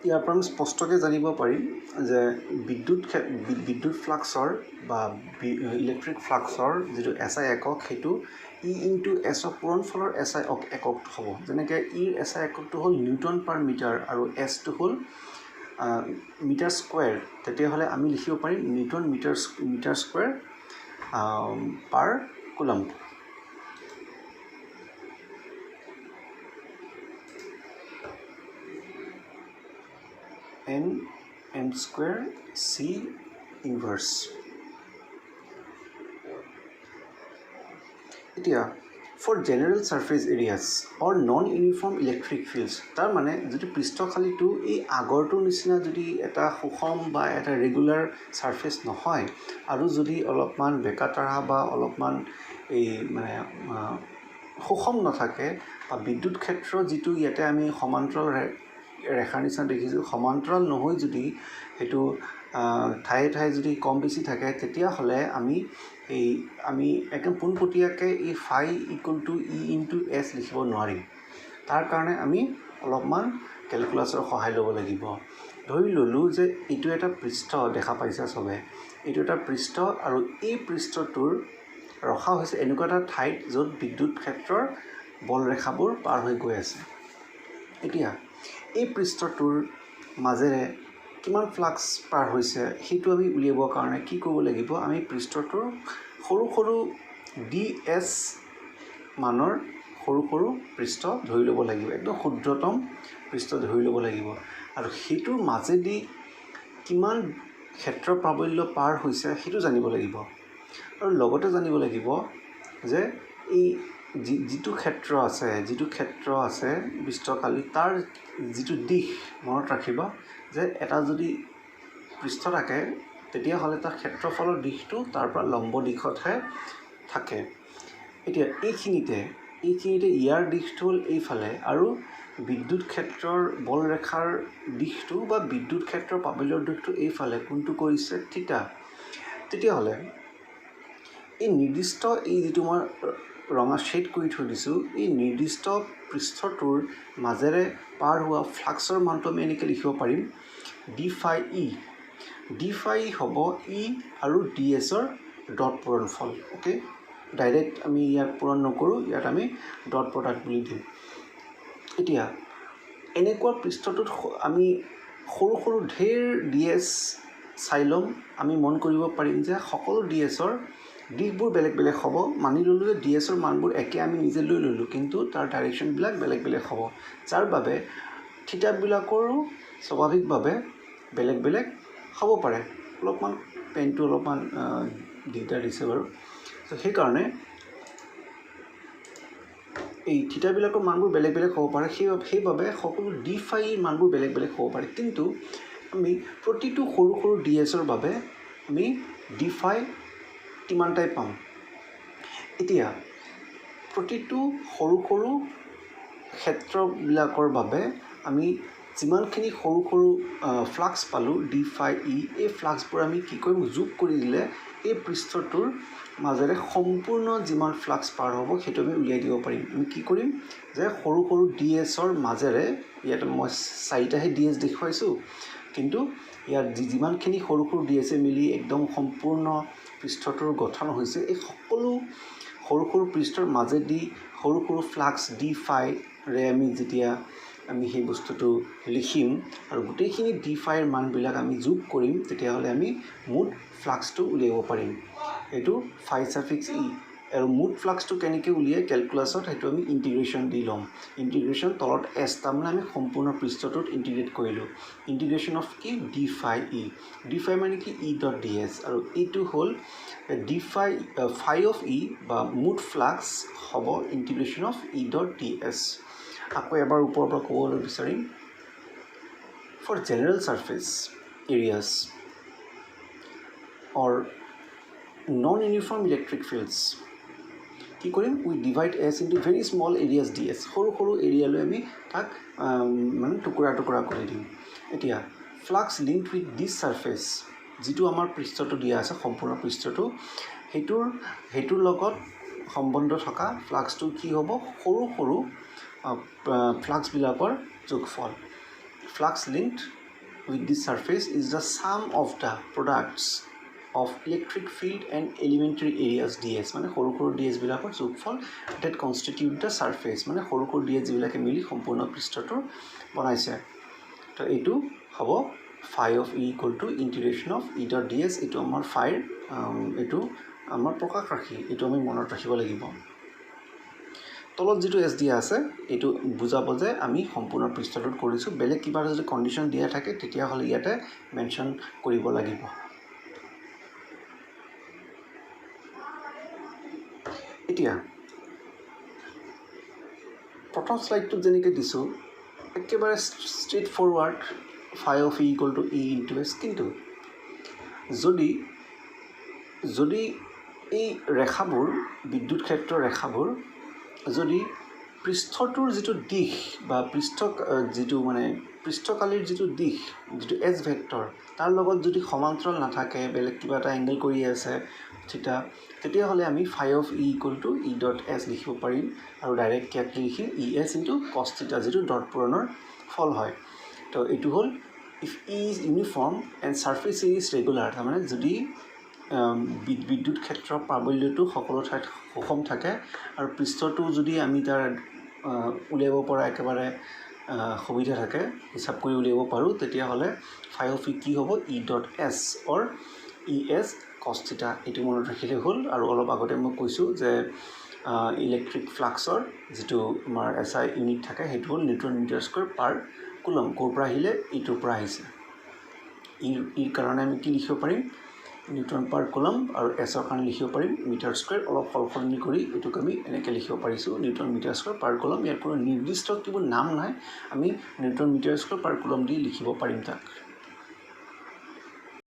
ইয়াৰ পৰা আমি স্পষ্টকৈ জানিব পাৰিম যে বিদ্যুৎ ফ্লাক্সৰ বা ইলেক্ট্ৰিক ফ্লাক্সৰ যিটো SI একক সেইটো E ইনটু এছৰ পূৰণফলৰ SI একক হ'ব। যেনেকৈ ইৰ SI এককটো হ'ল নিউটন পাৰ মিটাৰ আৰু এছটো হ'ল মিটাৰ স্কুৱেৰ। তেতিয়াহ'লে আমি লিখিব পাৰিম নিউটন মিটাৰ স্কুৱেৰ পাৰ coulomb. m square c inverse. এতিয়া for general surface areas or non-uniform electric fields, তাৰ মানে যদি পৃষ্ঠখালীটো এই আগৰটোৰ নিচিনা যদি এটা সুষম বা এটা ৰেগুলাৰ সাৰফেস নহয় আৰু যদি অলপমান বেকাটাৰা বা অলপমান এই মানে সুষম নাথাকে বা বিদ্যুৎ ক্ষেত্ৰ যিটো ইয়াতে আমি সমান্তৰাল ৰেখাৰ নিচিনা দেখিছোঁ, সমান্তৰাল নহয় যদি সেইটো ঠায়ে ঠায়ে যদি কম বেছি থাকে, তেতিয়াহ'লে আমি একদম পোনপটীয়াকৈ এই phi equal to E into S লিখিব নোৱাৰিম। তাৰ কাৰণে আমি অলপমান কেলকুলাছৰ সহায় ল'ব লাগিব। ধৰি ল'লোঁ যে এইটো এটা পৃষ্ঠ দেখা পাইছে চবে, এইটো এটা পৃষ্ঠ আৰু এই পৃষ্ঠটোৰ ৰখা হৈছে এনেকুৱা এটা ঠাইত য'ত বিদ্যুৎ ক্ষেত্ৰৰ বলৰেখাবোৰ পাৰ হৈ গৈ আছে। এতিয়া এই পৃষ্ঠটোৰ মাজেৰে কিমান ফ্লাক্স পাৰ হৈছে সেইটো আমি উলিয়াবৰ কাৰণে কি কৰিব লাগিব, আমি পৃষ্ঠটোৰ সৰু সৰু DS মানৰ সৰু সৰু পৃষ্ঠ ধৰি ল'ব লাগিব, একদম ক্ষুদ্ৰতম পৃষ্ঠ ধৰি ল'ব লাগিব আৰু সেইটোৰ মাজেদি কিমান ক্ষেত্ৰ প্ৰাবল্য পাৰ হৈছে সেইটো জানিব লাগিব। আৰু লগতে জানিব লাগিব যে এই যিটো ক্ষেত্ৰ আছে পৃষ্ঠকালি তাৰ যিটো দিশ মনত ৰাখিব যে এটা যদি পৃষ্ঠ থাকে তেতিয়াহ'লে তাৰ ক্ষেত্ৰফলৰ দিশটো তাৰ পৰা লম্ব দিশতহে থাকে। এতিয়া এইখিনিতে ইয়াৰ দিশটো হ'ল এইফালে আৰু বিদ্যুৎ ক্ষেত্ৰৰ বলৰেখাৰ দিশটো বা বিদ্যুৎ ক্ষেত্ৰৰ প্ৰাবল্যৰ দিশটো এইফালে, কোনটো কৰিছে থিটা। তেতিয়াহ'লে এই নিৰ্দিষ্ট এই যিটো মই ৰঙা শেড কৰি থৈ দিছোঁ, এই নিৰ্দিষ্ট পৃষ্ঠটোৰ মাজেৰে পাৰ হোৱা ফ্লাক্সৰ মানটো আমি এনেকৈ লিখিব পাৰিম ডি ফাই ই হ'ব ই আৰু ডিএছৰ ডট পূৰণফল। অ'কে, ডাইৰেক্ট আমি ইয়াক পূৰণ নকৰোঁ, ইয়াত আমি ডট প্ৰডাক্ট বুলি দিম। এতিয়া এনেকুৱা পৃষ্ঠটোত আমি সৰু সৰু ঢেৰ ডিএছ চাই ল'ম। আমি মন কৰিব পাৰিম যে সকলো ডিএছৰ দিশবোৰ বেলেগ বেলেগ হ'ব। মানি ল'লোঁ যে ডিএছৰ মানবোৰ একে আমি নিজে লৈ ল'লোঁ, কিন্তু তাৰ ডাইৰেকশ্যনবিলাক বেলেগ বেলেগ হ'ব, যাৰ বাবে থিটাবিলাকৰো স্বাভাৱিকভাৱে বেলেগ বেলেগ হ'ব পাৰে। অলপমান পেনটো অলপমান দিগদাৰ দিছে বাৰু। তো সেইকাৰণে এই থিটাবিলাকৰ মানবোৰ বেলেগ বেলেগ হ'ব পাৰে, সেইবাবে সকলো ডি ফাইৰ মানবোৰ বেলেগ বেলেগ হ'ব পাৰে। কিন্তু আমি প্ৰতিটো সৰু সৰু ডিএছৰ বাবে আমি ডি ফাই কিমানটাই পাম। এতিয়া প্ৰতিটো সৰু সৰু ক্ষেত্ৰবিলাকৰ বাবে আমি যিমানখিনি সৰু সৰু ফ্লাক্স পালোঁ ডি ফাই ই, এই ফ্লাক্সবোৰ আমি কি কৰিম, যোগ কৰি দিলে এই পৃষ্ঠটোৰ মাজেৰে সম্পূৰ্ণ যিমান ফ্লাক্স পাৰ হ'ব সেইটো আমি উলিয়াই দিব পাৰিম। আমি কি কৰিম যে সৰু সৰু ডিএছৰ মাজেৰে, ইয়াত মই 4টাহে ডিএছ দেখুৱাইছোঁ, কিন্তু ইয়াত যিমানখিনি সৰু সৰু ডিএছে মিলি একদম সম্পূৰ্ণ পৃষ্ঠটোৰ গঠন হৈছে, এই সকলো সৰু সৰু পৃষ্ঠৰ মাজেদি সৰু সৰু ফ্লাক্স ডি ফাইৰে আমি যেতিয়া সেই বস্তুটো লিখিম আৰু গোটেইখিনি ডি ফাইৰ মানবিলাক আমি যোগ কৰিম, তেতিয়াহ'লে আমি মুঠ ফ্লাক্সটো উলিয়াব পাৰিম। এইটো ফাই চাফিক্স ই। আৰু মুঠ ফ্লাক্সটো কেনেকৈ উলিয়াই কেলকুলাছত সেইটো আমি ইণ্টিগ্ৰেশ্যন দি ল'ম। ইণ্টিগ্ৰেশ্যন তলত এছ, তাৰমানে আমি সম্পূৰ্ণ পৃষ্ঠটোত ইণ্টিগ্ৰেট কৰিলোঁ। ইণ্টিগ্ৰেশ্যন অফ কি, ডি ফাই ই। ডি ফাই মানে কি, ই ডট ডি এছ, আৰু এইটো হ'ল ডি ফাই অফ ই বা মুঠ ফ্লাক্স হ'ব integration of E dot d S. আকৌ এবাৰ ওপৰৰ পৰা ক'বলৈ বিচাৰিম, for general surface areas or non uniform electric fields কি কৰিম, we divide S into very small areas d S. সৰু সৰু এৰিয়ালৈ আমি তাক মানে টুকুৰা টুকুৰা কৰি দিম। এতিয়া flux link with this surface, যিটো আমাৰ পৃষ্ঠটো দিয়া আছে সম্পূৰ্ণ পৃষ্ঠটো, সেইটোৰ লগত সম্বন্ধ থকা ফ্লাক্সটো কি হ'ব, সৰু সৰু ফ্লাক্সবিলাকৰ যোগফল। flux linked with this surface is the sum of the products of electric field and elementary areas ds মানে সৰু সৰু ds বিলাকৰ যোগফল that constitute the surface মানে সৰু সৰু ds বিলাকে মিলি সম্পূৰ্ণ পৃষ্ঠটো বনাইছে তো এইটো হ'ব phi of e equal to integration of e dot ds এইটো আমাৰ phi এইটো আমাৰ প্ৰকাশ ৰাখি এইটো আমি মনত ৰাখিব লাগিব তলত যেটো s দিয়া আছে এইটো বুজাব যে আমি সম্পূৰ্ণ পৃষ্ঠটোত কৰিছো বেলেগ কিবা যদি কন্ডিশন দিয়া থাকে তেতিয়া হলে ইয়াতে মেনশন কৰিব লাগিব এতিয়া প্ৰথম স্লাইডটো যেনেকৈ দিছো একেবাৰে straight forward phi of e equal to e into s কিন্তু যদি এই ৰেখাবোৰ বিদ্যুৎ ক্ষেত্ৰৰ ৰেখাবোৰ যদি পৃষ্ঠটোৰ যেটো দিশ বা যেটো মানে পৃষ্ঠকালিৰ যেটো দিশ যেটো s ভেক্টৰ তাৰ লগত যদি সমান্তৰাল নাথাকে বেলেগ কিবা এটা এংগল কৰি আছে থিটা তেতিয়া হলে আমি phi of e equal to e dot s লিখিব পাৰিম আৰু ডাইৰেক্ট ইয়াক লিখিম es into cos theta যেটো ডট পূৰণৰ ফল হয় তো এটো হল if e is uniform and surface area is regular মানে যদি বিদ্যুৎ ক্ষেত্ৰৰ প্ৰাবল্যটো সকলো ঠাইত সম থাকে আৰু পৃষ্ঠটো যদি আমি তাৰ উলিয়াব পৰা একেবাৰে সুবিধা থাকে হিসাব কৰি উলিয়াব পাৰো তেতিয়া হলে phi of e কি হ'ব e dot s or es cos theta এটো মনত ৰাখিলে হ'ল আৰু অলপ আগতে মই কৈছো যে ইলেক্ট্ৰিক ফ্লাক্সৰ যেটো আমাৰ SI ইউনিট থাকে হেটো হ'ল নিউটন মিটাৰ স্কয়াৰ পাৰ কুলম কোৰ পৰা আহিলে ইটোৰ পৰা আহিছে ইৰ কাৰণে আমি কি লিখিব পাৰিম নিউটন পাৰ কুলম আৰু s ৰ কাৰণে লিখিব পাৰিম মিটাৰ স্কয়াৰ অলপ সলনি কৰি এটোক আমি এনেকৈ লিখিব পাৰিছো নিউটন মিটাৰ স্কয়াৰ পাৰ কুলম ইয়াৰ কোনো নিৰ্দিষ্ট কিবা নাম নাই আমি নিউটন মিটাৰ স্কয়াৰ পাৰ কুলম দি লিখিব পাৰিম তাক